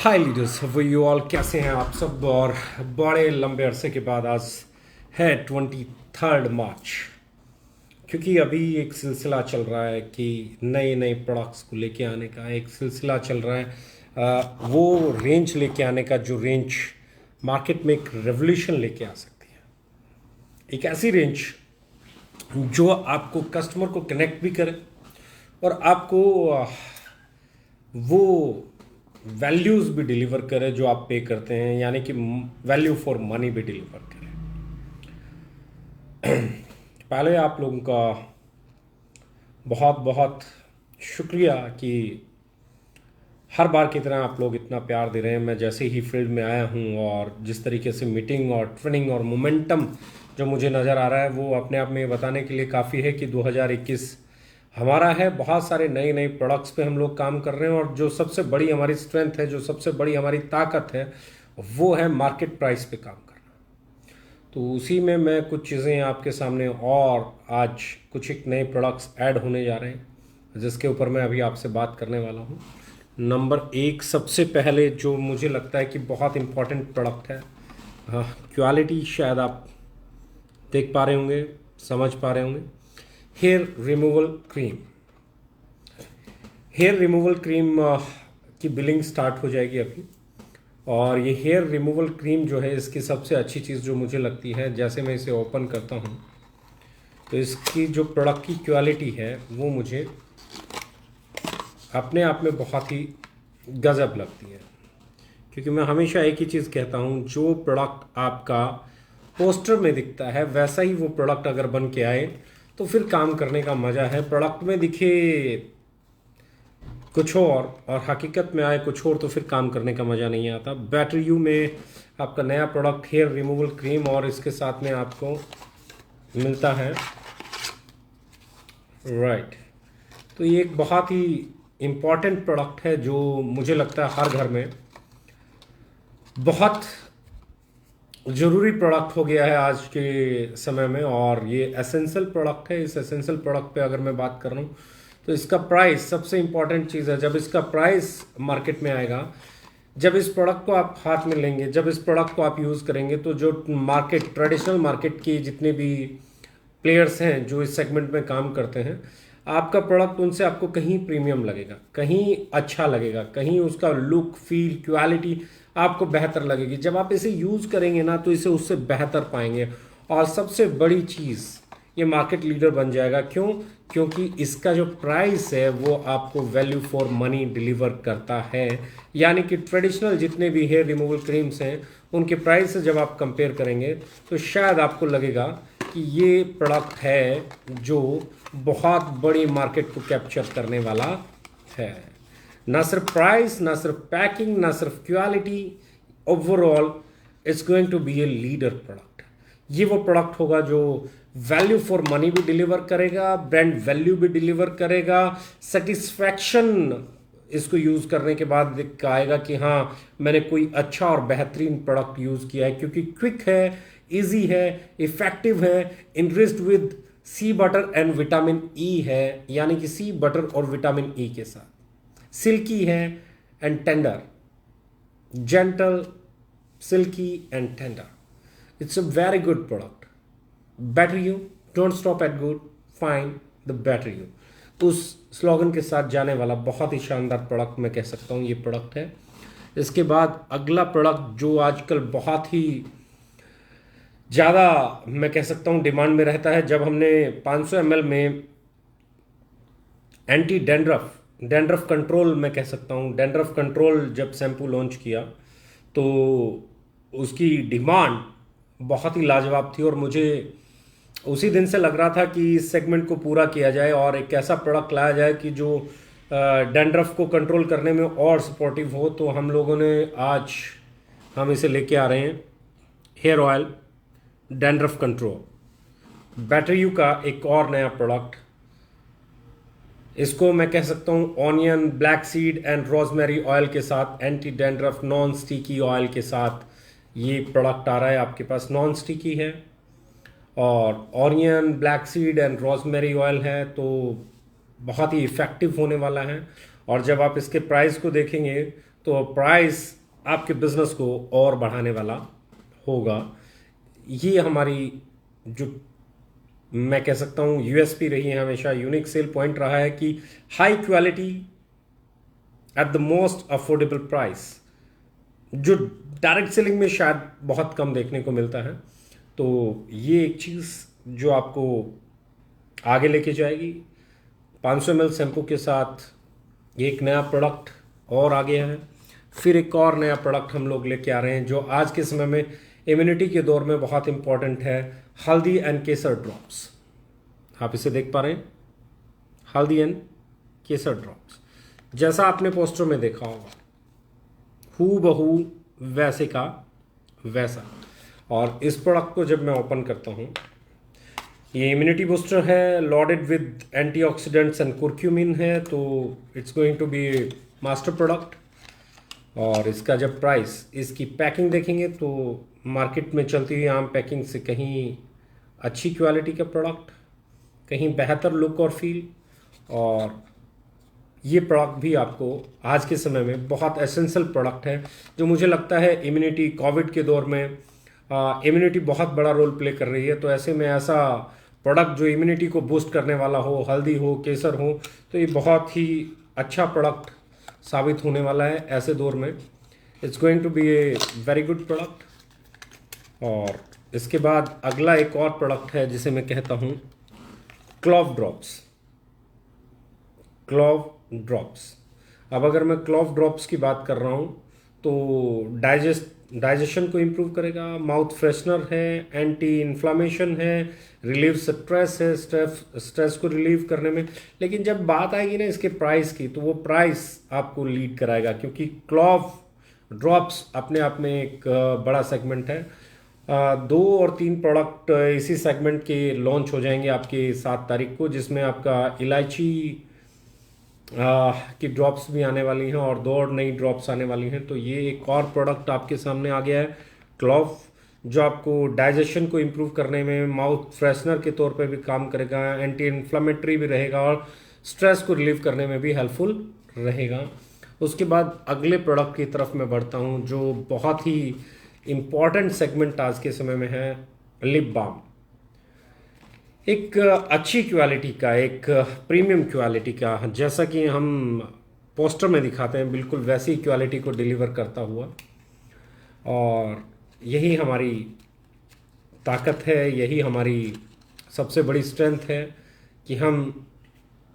हाय leaders, वो you all कैसे हैं आप सब। और बड़े लंबे अरसे के बाद आज है 23 मार्च, क्योंकि अभी एक सिलसिला चल रहा है कि नए नए प्रोडक्ट्स को लेके आने का एक सिलसिला चल रहा है। वो रेंज लेके आने का जो रेंज मार्केट में एक रेवोल्यूशन लेके आ सकती है। एक ऐसी रेंज जो आपको कस्टमर को कनेक्ट भी करे और आपको वो वैल्यूज़ भी डिलीवर करे जो आप पे करते हैं, यानी कि वैल्यू फॉर मनी भी डिलीवर करे। पहले आप लोगों का बहुत बहुत शुक्रिया कि हर बार की तरह आप लोग इतना प्यार दे रहे हैं। मैं जैसे ही फील्ड में आया हूं और जिस तरीके से मीटिंग और ट्रेनिंग और मोमेंटम जो मुझे नज़र आ रहा है, वो अपने आप में बताने के लिए काफ़ी है कि 2021 हमारा है। बहुत सारे नए नए प्रोडक्ट्स पे हम लोग काम कर रहे हैं और जो सबसे बड़ी हमारी स्ट्रेंथ है, जो सबसे बड़ी हमारी ताकत है, वो है मार्केट प्राइस पे काम करना। तो उसी में मैं कुछ चीज़ें आपके सामने, और आज कुछ एक नए प्रोडक्ट्स ऐड होने जा रहे हैं जिसके ऊपर मैं अभी आपसे बात करने वाला हूँ। नंबर एक, सबसे पहले जो मुझे लगता है कि बहुत इम्पॉर्टेंट प्रोडक्ट है, क्वालिटी शायद आप देख पा रहे होंगे, समझ पा रहे होंगे। Hair removal cream. Hair removal cream की बिलिंग स्टार्ट हो जाएगी अभी। और ये हेयर रिमूवल क्रीम जो है, इसकी सबसे अच्छी चीज़ जो मुझे लगती है, जैसे मैं इसे ओपन करता हूँ तो इसकी जो प्रोडक्ट की क्वालिटी है वो मुझे अपने आप में बहुत ही गजब लगती है। क्योंकि मैं हमेशा एक ही चीज़ कहता हूँ, जो प्रोडक्ट आपका पोस्टर में दिखता है वैसा ही वो प्रोडक्ट अगर बन के आए तो फिर काम करने का मज़ा है। प्रोडक्ट में दिखे कुछ और हकीकत में आए कुछ और, तो फिर काम करने का मज़ा नहीं आता। बैटरी यू में आपका नया प्रोडक्ट हेयर रिमूवल क्रीम, और इसके साथ में आपको मिलता है राइट। तो ये एक बहुत ही इम्पॉर्टेंट प्रोडक्ट है जो मुझे लगता है हर घर में बहुत ज़रूरी प्रोडक्ट हो गया है आज के समय में, और ये एसेंशियल प्रोडक्ट है। इस एसेंशियल प्रोडक्ट पे अगर मैं बात कर रहा हूँ तो इसका प्राइस सबसे इम्पॉर्टेंट चीज़ है। जब इसका प्राइस मार्केट में आएगा, जब इस प्रोडक्ट को आप हाथ में लेंगे, जब इस प्रोडक्ट को आप यूज़ करेंगे, तो जो मार्केट, ट्रेडिशनल मार्केट की जितने भी प्लेयर्स हैं जो इस सेगमेंट में काम करते हैं, आपका प्रोडक्ट उनसे आपको कहीं प्रीमियम लगेगा, कहीं अच्छा लगेगा, कहीं उसका लुक, फील, क्वालिटी आपको बेहतर लगेगी। जब आप इसे यूज़ करेंगे ना, तो इसे उससे बेहतर पाएंगे। और सबसे बड़ी चीज़, ये मार्केट लीडर बन जाएगा। क्यों? क्योंकि इसका जो प्राइस है वो आपको वैल्यू फॉर मनी डिलीवर करता है। यानी कि ट्रेडिशनल जितने भी हेयर रिमूवल क्रीम्स हैं, उनके प्राइस से जब आप कंपेयर करेंगे तो शायद आपको लगेगा कि ये प्रोडक्ट है जो बहुत बड़ी मार्केट को कैप्चर करने वाला है। ना सिर्फ प्राइस, ना सिर्फ पैकिंग, ना सिर्फ quality, overall it's going to be a leader product. ये वो प्रोडक्ट होगा जो वैल्यू फॉर मनी भी डिलीवर करेगा, ब्रांड वैल्यू भी डिलीवर करेगा, सेटिस्फैक्शन इसको यूज़ करने के बाद दिख आएगा कि हाँ, मैंने कोई अच्छा और बेहतरीन प्रोडक्ट यूज़ किया है। क्योंकि क्विक है, इजी है, इफेक्टिव है, enriched with shea butter and vitamin E है, यानी कि सी बटर और विटामिन ई के साथ। सिल्की है and tender, gentle, silky and tender. It's a very good product. Better you, don't stop at good, find the better you. उस slogan के साथ जाने वाला बहुत ही शानदार प्रोडक्ट मैं कह सकता हूँ ये प्रोडक्ट है। इसके बाद अगला प्रोडक्ट जो आजकल बहुत ही ज़्यादा मैं कह सकता हूँ डिमांड में रहता है, जब हमने 500 ml में एंटी डेंड्रफ, डेंड्रफ कंट्रोल मैं कह सकता हूँ, डेंड्रफ कंट्रोल जब शैम्पू लॉन्च किया तो उसकी डिमांड बहुत ही लाजवाब थी। और मुझे उसी दिन से लग रहा था कि इस सेगमेंट को पूरा किया जाए और एक ऐसा प्रोडक्ट लाया जाए कि जो डेंड्रफ को कंट्रोल करने में और सपोर्टिव हो। तो हम लोगों ने आज हम इसे लेके आ रहे हैं, हेयर ऑयल डेंड्रफ कंट्रोल, बैटरी यू का एक और नया प्रोडक्ट। इसको मैं कह सकता हूँ onion, black seed and rosemary oil के साथ, anti dandruff non sticky oil के साथ ये प्रोडक्ट आ रहा है आपके पास। नॉन स्टिकी है और onion, black seed and rosemary oil है, तो बहुत ही इफ़ेक्टिव होने वाला है। और जब आप इसके प्राइस को देखेंगे तो प्राइस आपके बिजनेस को और बढ़ाने वाला होगा। ये हमारी जो मैं कह सकता हूँ यूएसपी रही है, हमेशा यूनिक सेल पॉइंट रहा है कि high quality at the most affordable price, जो डायरेक्ट सेलिंग में शायद बहुत कम देखने को मिलता है। तो ये एक चीज़ जो आपको आगे लेके जाएगी। 500 ml शैम्पू के साथ एक नया प्रोडक्ट और आ गया है, फिर एक और नया प्रोडक्ट हम लोग लेके आ रहे हैं जो आज के समय में इम्यूनिटी के दौर में बहुत इंपॉर्टेंट है, हल्दी एंड केसर ड्रॉप्स। आप इसे देख पा रहे हैं, हल्दी एंड केसर ड्रॉप्स। जैसा आपने पोस्टर में देखा होगा, हू बहू वैसे का वैसा। और इस प्रोडक्ट को जब मैं ओपन करता हूँ, ये इम्यूनिटी बूस्टर है, loaded with antioxidants and curcumin है, तो it's going to be master product. और इसका जब प्राइस, इसकी पैकिंग देखेंगे तो मार्केट में चलती हुई आम पैकिंग से कहीं अच्छी क्वालिटी का प्रोडक्ट, कहीं बेहतर लुक और फील। और ये प्रोडक्ट भी आपको आज के समय में बहुत एसेंशियल प्रोडक्ट है, जो मुझे लगता है इम्यूनिटी, कोविड के दौर में इम्यूनिटी बहुत बड़ा रोल प्ले कर रही है। तो ऐसे में ऐसा प्रोडक्ट जो इम्यूनिटी को बूस्ट करने वाला हो, हल्दी हो, केसर हो, तो ये बहुत ही अच्छा प्रोडक्ट साबित होने वाला है ऐसे दौर में। It's going to be a very good product. और इसके बाद अगला एक और प्रोडक्ट है जिसे मैं कहता हूँ क्लोव ड्रॉप्स। Clove drops. अब अगर मैं क्लोव ड्रॉप्स की बात कर रहा हूँ तो डाइजेशन को इम्प्रूव करेगा, माउथ फ्रेशनर है, एंटी इन्फ्लामेशन है, रिलीव स्ट्रेस है, स्ट्रेस को रिलीव करने में। लेकिन जब बात आएगी ना इसके प्राइस की, तो वो प्राइस आपको लीड कराएगा, क्योंकि क्लोव ड्रॉप्स अपने आप में एक बड़ा सेगमेंट है। 2 और 3 प्रोडक्ट इसी सेगमेंट के लॉन्च हो जाएंगे आपके 7 तारीख को, जिसमें आपका इलायची की ड्रॉप्स भी आने वाली हैं और 2 और नई ड्रॉप्स आने वाली हैं। तो ये एक और प्रोडक्ट आपके सामने आ गया है, क्लोव, जो आपको डाइजेशन को इम्प्रूव करने में, माउथ फ्रेशनर के तौर पे भी काम करेगा, एंटी इन्फ्लामेटरी भी रहेगा और स्ट्रेस को रिलीव करने में भी हेल्पफुल रहेगा। उसके बाद अगले प्रोडक्ट की तरफ मैं बढ़ता हूँ, जो बहुत ही इम्पॉर्टेंट सेगमेंट आज के समय में है, लिप बाम। एक अच्छी क्वालिटी का, एक प्रीमियम क्वालिटी का, जैसा कि हम पोस्टर में दिखाते हैं बिल्कुल वैसी क्वालिटी को डिलीवर करता हुआ। और यही हमारी ताकत है, यही हमारी सबसे बड़ी स्ट्रेंथ है कि हम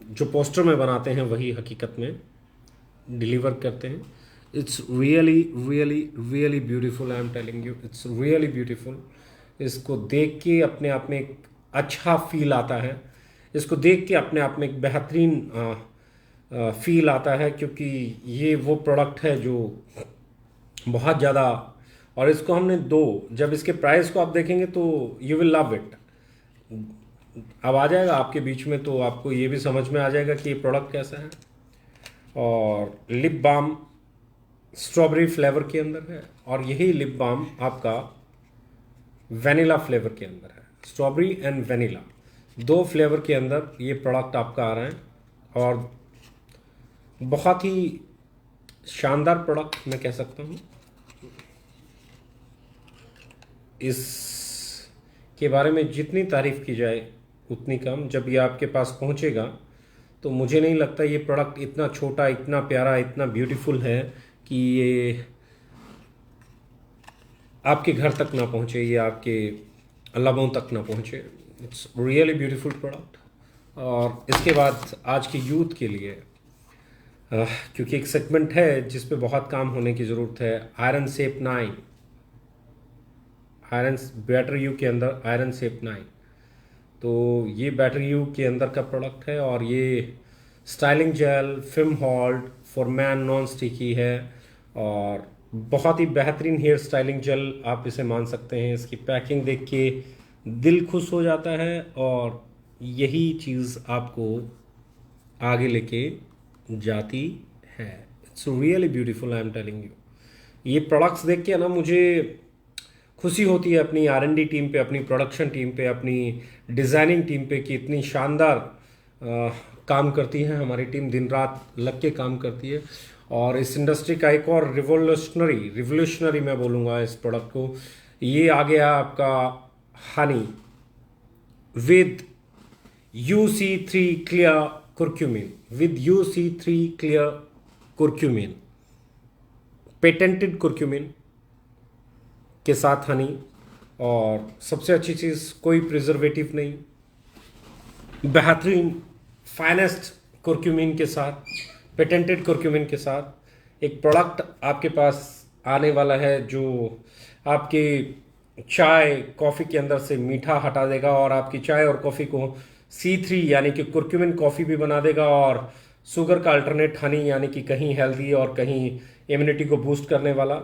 जो पोस्टर में बनाते हैं वही हकीकत में डिलीवर करते हैं। It's really really really beautiful, I am telling you, it's really beautiful. इसको देख के अपने आप में एक अच्छा फील आता है, इसको देख के अपने आप में एक बेहतरीन फील आता है, क्योंकि ये वो प्रोडक्ट है जो बहुत ज़्यादा, और इसको हमने जब इसके प्राइस को आप देखेंगे तो यू विल लव इट। अब आ जाएगा आपके बीच में तो आपको ये भी समझ में आ जाएगा कि ये प्रोडक्ट कैसा है। और लिप बाम स्ट्रॉबेरी फ्लेवर के अंदर है, और यही लिप बाम आपका वेनिला फ्लेवर के अंदर है। स्ट्रॉबेरी एंड वेनिला 2 फ्लेवर के अंदर ये प्रोडक्ट आपका आ रहा है, और बहुत ही शानदार प्रोडक्ट मैं कह सकता हूँ। इसके बारे में जितनी तारीफ की जाए उतनी कम। जब ये आपके पास पहुँचेगा तो मुझे नहीं लगता ये प्रोडक्ट इतना छोटा, इतना प्यारा, इतना ब्यूटीफुल है कि ये आपके घर तक ना पहुँचे, ये आपके लबों तक ना पहुँचे। It's really beautiful product. और इसके बाद आज के यूथ के लिए, क्योंकि एक सेगमेंट है जिस पे बहुत काम होने की ज़रूरत है, iron shape 9, iron battery you के अंदर आयरन शेप 9। तो ये बैटरी यू के अंदर का प्रोडक्ट है, और ये styling gel film hold for men non sticky है, और बहुत ही बेहतरीन हेयर स्टाइलिंग जेल आप इसे मान सकते हैं। इसकी पैकिंग देख के दिल खुश हो जाता है, और यही चीज़ आपको आगे लेके जाती है। It's really beautiful, I am telling you. ये प्रोडक्ट्स देख के ना मुझे खुशी होती है अपनी R&D टीम पे, अपनी प्रोडक्शन टीम पे, अपनी डिज़ाइनिंग टीम पे, कि इतनी शानदार काम करती है हमारी टीम, दिन रात लग के काम करती है। और इस इंडस्ट्री का एक और रिवोल्यूशनरी मैं बोलूँगा इस प्रोडक्ट को, ये आ गया आपका honey with UC3 clear curcumin, curcumin, patented curcumin के साथ हनी। और सबसे अच्छी चीज़, कोई प्रिजर्वेटिव नहीं, बेहतरीन फाइनेस्ट कुर्क्यूमिन के साथ, पेटेंटेड कुर्क्यूमिन के साथ एक प्रोडक्ट आपके पास आने वाला है जो आपके चाय कॉफ़ी के अंदर से मीठा हटा देगा और आपकी चाय और कॉफ़ी को C3 यानी कि कुर्क्यूमिन कॉफ़ी भी बना देगा, और शुगर का अल्टरनेट हनी यानी कि कहीं हेल्दी और कहीं इम्यूनिटी को बूस्ट करने वाला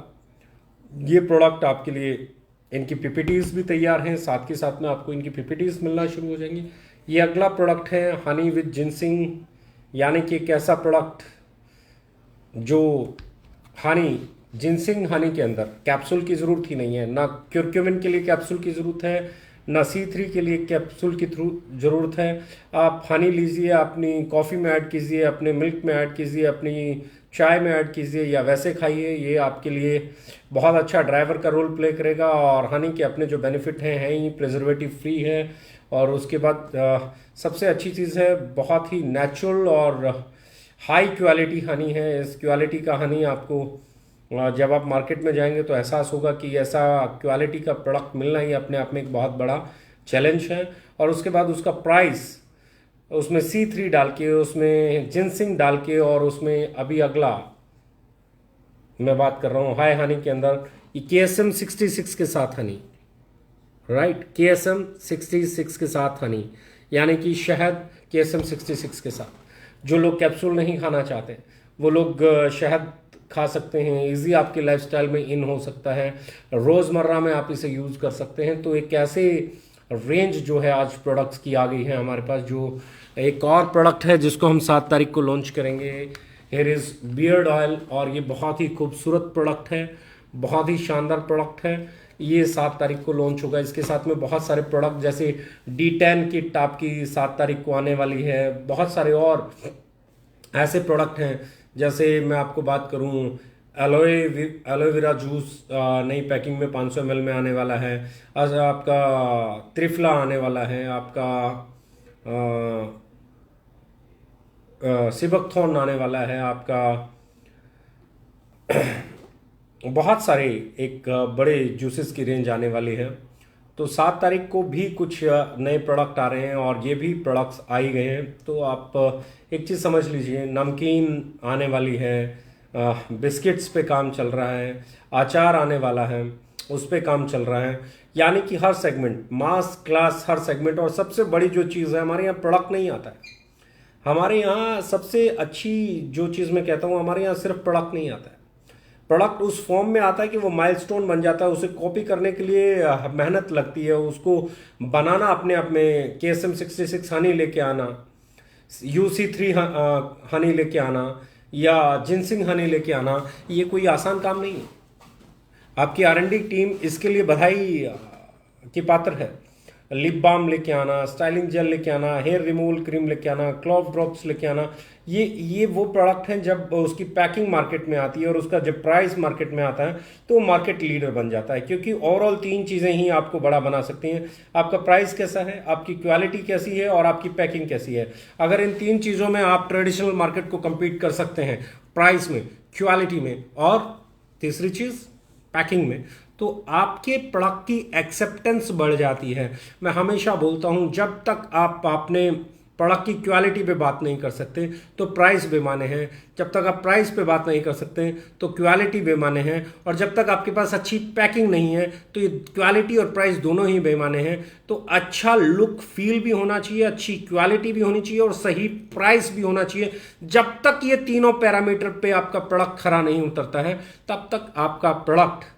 ये प्रोडक्ट आपके लिए। इनकी PPTs भी तैयार हैं, साथ के साथ में आपको इनकी PPTs मिलना शुरू हो जाएंगी। ये अगला प्रोडक्ट है हनी विद जिनसिंग, यानी कि एक ऐसा प्रोडक्ट जो हनी जिनसिंग हनी के अंदर कैप्सूल की ज़रूरत ही नहीं है, ना क्यूरक्यूमिन के लिए कैप्सूल की ज़रूरत है, ना C3 के लिए कैप्सूल की ज़रूरत है। आप हनी लीजिए, अपनी कॉफ़ी में ऐड कीजिए, अपने मिल्क में ऐड कीजिए, अपनी चाय में ऐड कीजिए या वैसे खाइए, ये आपके लिए बहुत अच्छा ड्राइवर का रोल प्ले करेगा। और हनी के अपने जो बेनिफिट हैं ही, प्रिजर्वेटिव फ्री है, और उसके बाद सबसे अच्छी चीज़ है बहुत ही नेचुरल और हाई क्वालिटी हनी है। इस क्वालिटी का हनी आपको जब आप मार्केट में जाएंगे तो एहसास होगा कि ऐसा क्वालिटी का प्रोडक्ट मिलना ही अपने आप में एक बहुत बड़ा चैलेंज है। और उसके बाद उसका प्राइस, उसमें C3 डाल के, उसमें जिनसिंग डाल के, और उसमें अभी अगला मैं बात कर रहा हूँ हाई हनी के अंदर KSM 66 के साथ हनी, राइट, KSM 66 के साथ हनी, यानी कि शहद KSM 66 के साथ। जो लोग कैप्सूल नहीं खाना चाहते वो लोग शहद खा सकते हैं, इजी आपके लाइफस्टाइल में इन हो सकता है, रोज़मर्रा में आप इसे यूज़ कर सकते हैं। तो एक ऐसे रेंज जो है आज प्रोडक्ट्स की आ गई है हमारे पास। जो एक और प्रोडक्ट है जिसको हम 7 तारीख को लॉन्च करेंगे, हेयर इज़ बियर्ड ऑयल, और ये बहुत ही खूबसूरत प्रोडक्ट है, बहुत ही शानदार प्रोडक्ट है। ये 7 तारीख को लॉन्च होगा। इसके साथ में बहुत सारे प्रोडक्ट जैसे D10 किट आपकी 7 तारीख को आने वाली है। बहुत सारे और ऐसे प्रोडक्ट हैं, जैसे मैं आपको बात करूं एलोवेरा जूस नई पैकिंग में 500 ml में आने वाला है। आज आपका त्रिफला आने वाला है, आपका सिबकथॉर्न आने वाला है, आपका बहुत सारे एक बड़े जूसेस की रेंज आने वाली है। तो 7 तारीख को भी कुछ नए प्रोडक्ट आ रहे हैं और ये भी प्रोडक्ट्स आ ही गए हैं। तो आप एक चीज़ समझ लीजिए, नमकीन आने वाली है, बिस्किट्स पे काम चल रहा है, अचार आने वाला है, उस पे काम चल रहा है, यानी कि हर सेगमेंट, मास क्लास हर सेगमेंट। और सबसे बड़ी जो चीज़ है, हमारे यहाँ प्रोडक्ट नहीं आता है। हमारे यहाँ सबसे अच्छी जो चीज़ मैं कहता हूँ, हमारे यहाँ सिर्फ प्रोडक्ट नहीं आता है। प्रोडक्ट उस फॉर्म में आता है कि वो माइलस्टोन बन जाता है, उसे कॉपी करने के लिए मेहनत लगती है, उसको बनाना अपने आप में KSM 66 हनी लेके आना, UC3 हनी लेके आना, या जिनसिंग हनी लेके आना, ये कोई आसान काम नहीं है। आपकी R&D टीम इसके लिए बधाई की पात्र है। लिप बाम लेके आना, स्टाइलिंग जेल लेके आना, हेयर रिमूवल क्रीम लेके आना, क्लॉव ड्रॉप्स लेके आना, ये वो प्रोडक्ट हैं जब उसकी पैकिंग मार्केट में आती है और उसका जब प्राइस मार्केट में आता है तो मार्केट लीडर बन जाता है। क्योंकि ओवरऑल 3 चीज़ें ही आपको बड़ा बना सकती हैं, आपका प्राइस कैसा है, आपकी क्वालिटी कैसी है, और आपकी पैकिंग कैसी है। अगर इन 3 चीज़ों में आप ट्रेडिशनल मार्केट को कम्पीट कर सकते हैं, प्राइस में, क्वालिटी में, और तीसरी चीज़ पैकिंग में, तो आपके प्रोडक्ट की एक्सेप्टेंस बढ़ जाती है। मैं हमेशा बोलता हूं, जब तक आप अपने प्रोडक्ट की क्वालिटी पे बात नहीं कर सकते तो प्राइस बेमाने हैं, जब तक आप प्राइस पे बात नहीं कर सकते तो क्वालिटी बेमाने हैं, और जब तक आपके पास अच्छी पैकिंग नहीं है तो ये क्वालिटी और प्राइस दोनों ही बेमाने हैं। तो अच्छा लुक फील भी होना चाहिए, अच्छी क्वालिटी भी होनी चाहिए, और सही प्राइस भी होना चाहिए। जब तक ये तीनों पैरामीटर पे आपका प्रोडक्ट खरा नहीं उतरता है, तब तक आपका प्रोडक्ट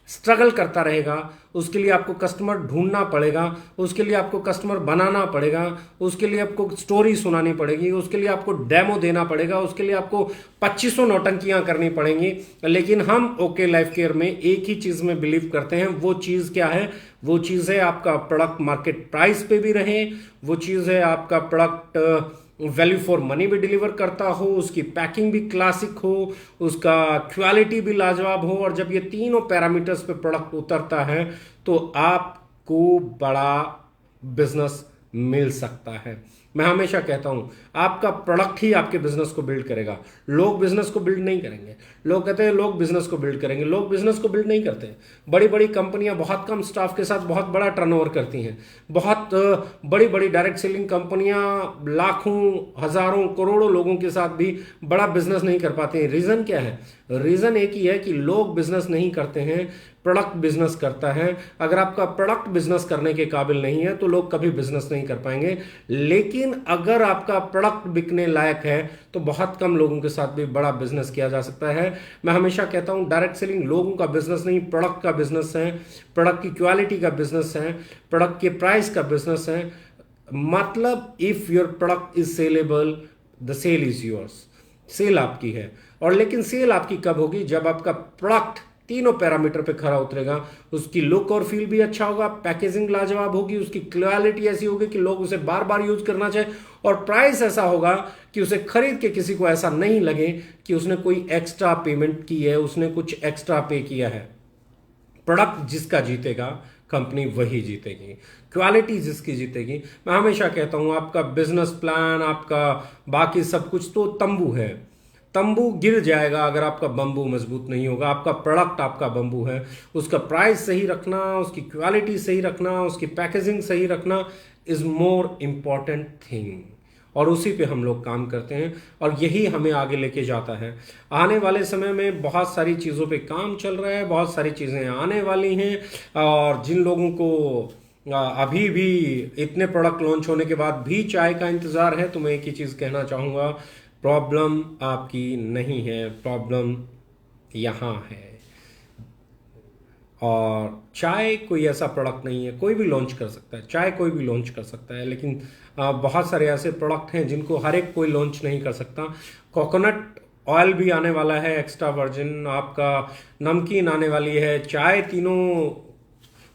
स्ट्रगल करता रहेगा। उसके लिए आपको कस्टमर ढूंढना पड़ेगा, उसके लिए आपको कस्टमर बनाना पड़ेगा, उसके लिए आपको स्टोरी सुनानी पड़ेगी, उसके लिए आपको डेमो देना पड़ेगा, उसके लिए आपको 2500 नौटंकियां करनी पड़ेंगी। लेकिन हम ओके लाइफ केयर में एक ही चीज़ में बिलीव करते हैं। वो चीज़ क्या है? वो चीज़ है आपका प्रोडक्ट मार्केट प्राइस पे भी रहे, वो चीज़ है आपका प्रोडक्ट वैल्यू फॉर मनी भी डिलीवर करता हो, उसकी पैकिंग भी क्लासिक हो, उसका क्वालिटी भी लाजवाब हो, और जब ये तीनों पैरामीटर्स पे प्रोडक्ट उतरता है तो आपको बड़ा बिजनेस मिल सकता है। मैं हमेशा कहता हूं आपका प्रोडक्ट ही आपके बिजनेस को बिल्ड करेगा, लोग बिजनेस को बिल्ड नहीं करेंगे। लोग कहते हैं लोग बिजनेस को बिल्ड करेंगे, लोग बिजनेस को बिल्ड नहीं करते। बड़ी बड़ी कंपनियां बहुत कम स्टाफ के साथ बहुत बड़ा टर्नओवर करती हैं। बहुत बड़ी बड़ी डायरेक्ट सेलिंग कंपनियां लाखों हजारों करोड़ों लोगों के साथ भी बड़ा बिजनेस नहीं कर पाती हैं। रीजन क्या है? रीजन एक ही है कि लोग बिजनेस नहीं करते हैं, प्रोडक्ट बिजनेस करता है। अगर आपका प्रोडक्ट बिजनेस करने के काबिल नहीं है तो लोग कभी बिजनेस नहीं कर पाएंगे। लेकिन अगर आपका प्रोडक्ट बिकने लायक है तो बहुत कम लोगों के साथ भी बड़ा बिजनेस किया जा सकता है। मैं हमेशा कहता हूं डायरेक्ट सेलिंग लोगों का बिजनेस नहीं, प्रोडक्ट का बिजनेस है, प्रोडक्ट की क्वालिटी का बिजनेस है, प्रोडक्ट के प्राइस का बिजनेस है। मतलब if your product is saleable, the sale is yours. Sale आपकी है। और लेकिन सेल आपकी कब होगी? जब आपका प्रोडक्ट तीनों पैरामीटर पे खरा उतरेगा। उसकी लुक और फील भी अच्छा होगा, पैकेजिंग लाजवाब होगी, उसकी क्वालिटी ऐसी होगी कि लोग उसे बार बार यूज करना चाहे, और प्राइस ऐसा होगा कि उसे खरीद के किसी को ऐसा नहीं लगे कि उसने कोई एक्स्ट्रा पेमेंट की है, उसने कुछ एक्स्ट्रा पे किया है। प्रोडक्ट जिसका जीतेगा कंपनी वही जीतेगी, क्वालिटी जिसकी जीतेगी। मैं हमेशा कहता हूं आपका बिजनेस प्लान, आपका बाकी सब कुछ तो तंबू है, तंबू गिर जाएगा अगर आपका बंबू मजबूत नहीं होगा। आपका प्रोडक्ट आपका बंबू है, उसका प्राइस सही रखना, उसकी क्वालिटी सही रखना, उसकी पैकेजिंग सही रखना इज मोर इंपॉर्टेंट थिंग, और उसी पे हम लोग काम करते हैं और यही हमें आगे लेके जाता है। आने वाले समय में बहुत सारी चीज़ों पे काम चल रहा है, बहुत सारी चीज़ें आने वाली हैं, और जिन लोगों को अभी भी इतने प्रोडक्ट लॉन्च होने के बाद भी चाय का इंतज़ार है तो मैं एक ही चीज़ कहना चाहूँगा, प्रॉब्लम आपकी नहीं है, प्रॉब्लम यहाँ है। और चाय कोई ऐसा प्रोडक्ट नहीं है, कोई भी लॉन्च कर सकता है, चाय कोई भी लॉन्च कर सकता है, लेकिन बहुत सारे ऐसे प्रोडक्ट हैं जिनको हर एक कोई लॉन्च नहीं कर सकता। कोकोनट ऑयल भी आने वाला है एक्स्ट्रा वर्जिन, आपका नमकीन आने वाली है, चाय तीनों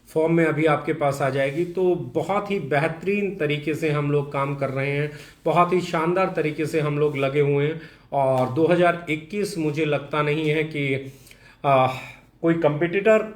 फॉर्म में अभी आपके पास आ जाएगी। तो बहुत ही बेहतरीन तरीके से हम लोग काम कर रहे हैं, बहुत ही शानदार तरीके से हम लोग लगे हुए हैं। और 2021 मुझे लगता नहीं है कि कोई कंपटीटर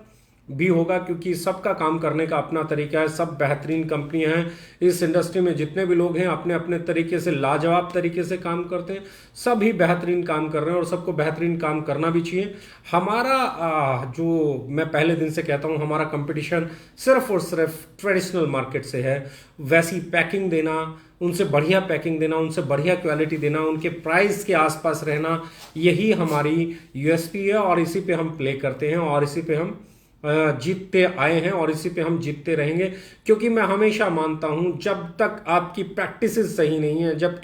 भी होगा, क्योंकि सबका काम करने का अपना तरीका है। सब बेहतरीन कंपनियां हैं इस इंडस्ट्री में, जितने भी लोग हैं अपने अपने तरीके से लाजवाब तरीके से काम करते हैं, सभी बेहतरीन काम कर रहे हैं और सबको बेहतरीन काम करना भी चाहिए। हमारा जो मैं पहले दिन से कहता हूं, हमारा कंपटीशन सिर्फ और सिर्फ ट्रेडिशनल मार्केट से है। वैसी पैकिंग देना, उनसे बढ़िया पैकिंग देना, उनसे बढ़िया क्वालिटी देना, उनके प्राइस के आसपास रहना, यही हमारी यूएसपी है और इसी पे हम प्ले करते हैं और इसी पे हम जीतते आए हैं और इसी पे हम जीतते रहेंगे। क्योंकि मैं हमेशा मानता हूं जब तक आपकी प्रैक्टिसेस सही नहीं है, जब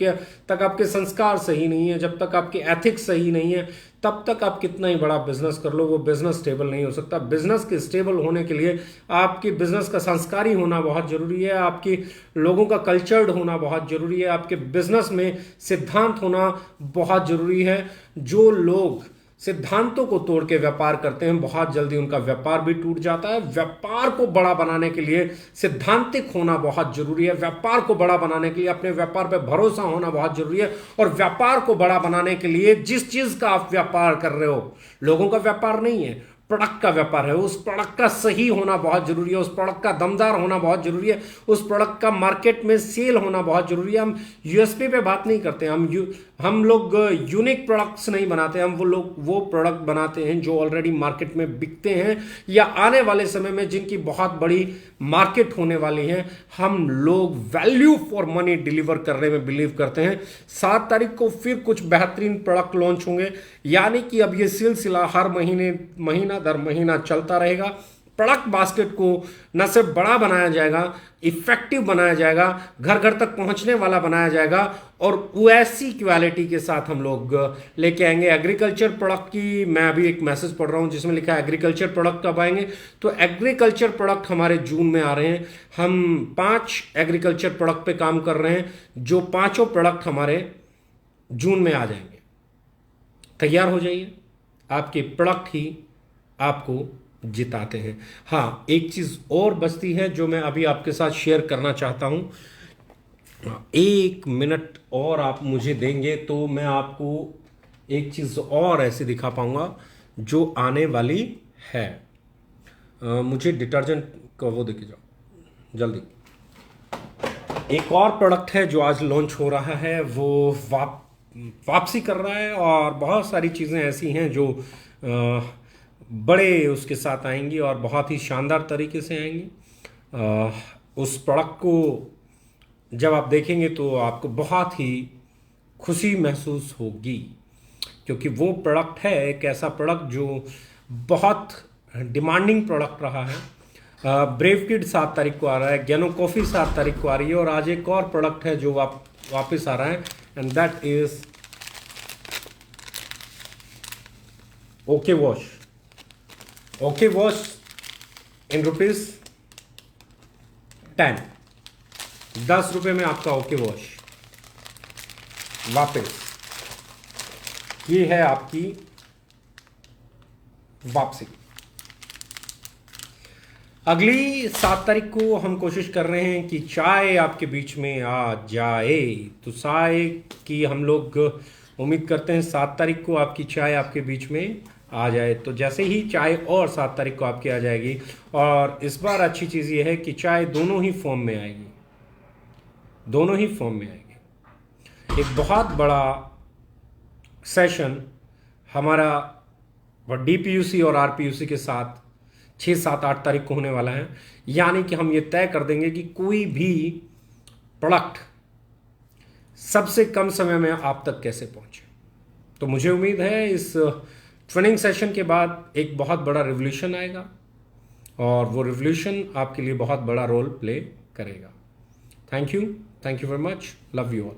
तक आपके संस्कार सही नहीं है, जब तक आपके एथिक्स सही नहीं है, तब तक आप कितना ही बड़ा बिजनेस कर लो, वो बिजनेस स्टेबल नहीं हो सकता। बिजनेस के स्टेबल होने के लिए आपकी बिजनेस का संस्कारी होना बहुत जरूरी है, आपकी लोगों का कल्चर्ड होना बहुत जरूरी है, आपके बिजनेस में सिद्धांत होना बहुत जरूरी है। जो लोग सिद्धांतों को तोड़ के व्यापार करते हैं, बहुत जल्दी उनका व्यापार भी टूट जाता है। व्यापार को बड़ा बनाने के लिए सिद्धांतिक होना बहुत जरूरी है, व्यापार को बड़ा बनाने के लिए अपने व्यापार पर भरोसा होना बहुत जरूरी है, और व्यापार को बड़ा बनाने के लिए जिस चीज का आप व्यापार कर रहे हो, लोगों का व्यापार नहीं है, प्रोडक्ट का व्यापार है, उस प्रोडक्ट का सही होना बहुत जरूरी है, उस प्रोडक्ट का दमदार होना बहुत जरूरी है, उस प्रोडक्ट का मार्केट में सेल होना बहुत जरूरी है। हम यूएसपी पे बात नहीं करते, हम लोग यूनिक प्रोडक्ट्स नहीं बनाते, हम वो प्रोडक्ट बनाते हैं जो ऑलरेडी मार्केट में बिकते हैं या आने वाले समय में जिनकी बहुत बड़ी मार्केट होने वाली है। हम लोग वैल्यू फॉर मनी डिलीवर करने में बिलीव करते हैं। 7 तारीख को फिर कुछ बेहतरीन प्रोडक्ट लॉन्च होंगे, यानी कि अब ये सिलसिला हर महीना दर महीना चलता रहेगा। प्रोडक्ट बास्केट को न सिर्फ बड़ा बनाया जाएगा, इफेक्टिव बनाया जाएगा, घर घर तक पहुंचने वाला बनाया जाएगा, और वैसी क्वालिटी के साथ हम लोग लेके आएंगे। एग्रीकल्चर प्रोडक्ट की मैं अभी एक मैसेज पढ़ रहा हूं जिसमें लिखा है एग्रीकल्चर प्रोडक्ट कब आएंगे, तो एग्रीकल्चर प्रोडक्ट हमारे जून में आ रहे हैं। हम 5 एग्रीकल्चर प्रोडक्ट पे काम कर रहे हैं, जो 5 प्रोडक्ट हमारे जून में आ जाएंगे। तैयार हो जाइए, आपके प्रोडक्ट ही आपको जिताते हैं। हाँ, एक चीज और बचती है जो मैं अभी आपके साथ शेयर करना चाहता हूं। एक मिनट और आप मुझे देंगे तो मैं आपको एक चीज़ और ऐसी दिखा पाऊंगा जो आने वाली है। मुझे डिटर्जेंट का वो देके जाओ जल्दी। एक और प्रोडक्ट है जो आज लॉन्च हो रहा है, वो वापसी कर रहा है, और बहुत सारी चीज़ें ऐसी हैं जो बड़े उसके साथ आएंगी और बहुत ही शानदार तरीके से आएंगी। उस प्रोडक्ट को जब आप देखेंगे तो आपको बहुत ही खुशी महसूस होगी, क्योंकि वो प्रोडक्ट है एक ऐसा प्रोडक्ट जो बहुत डिमांडिंग प्रोडक्ट रहा है। ब्रेव किड 7 तारीख को आ रहा है, गेनो कॉफ़ी 7 तारीख को आ रही है, और आज एक और प्रोडक्ट है जो वापस आ रहा है, and that is okay wash. Okay wash in ₹10, 10 रुपये में आपका ओके वॉश वापस। ये है आपकी वापसी। अगली 7 तारीख को हम कोशिश कर रहे हैं कि चाय आपके बीच में आ जाए, तो चाय की हम लोग उम्मीद करते हैं 7 तारीख को आपकी चाय आपके बीच में आ जाए। तो जैसे ही चाय और 7 तारीख को आपकी आ जाएगी, और इस बार अच्छी चीज़ ये है कि चाय दोनों ही फॉर्म में आएगी, दोनों ही फॉर्म में आएगी। एक बहुत बड़ा सेशन हमारा DPUC और RPUC के साथ 6, 7, 8 तारीख को होने वाला है, यानी कि हम ये तय कर देंगे कि कोई भी प्रोडक्ट सबसे कम समय में आप तक कैसे पहुंचे। तो मुझे उम्मीद है इस ट्रेनिंग सेशन के बाद एक बहुत बड़ा रिवोल्यूशन आएगा, और वो रिवोल्यूशन आपके लिए बहुत बड़ा रोल प्ले करेगा। Thank you very much, love you all.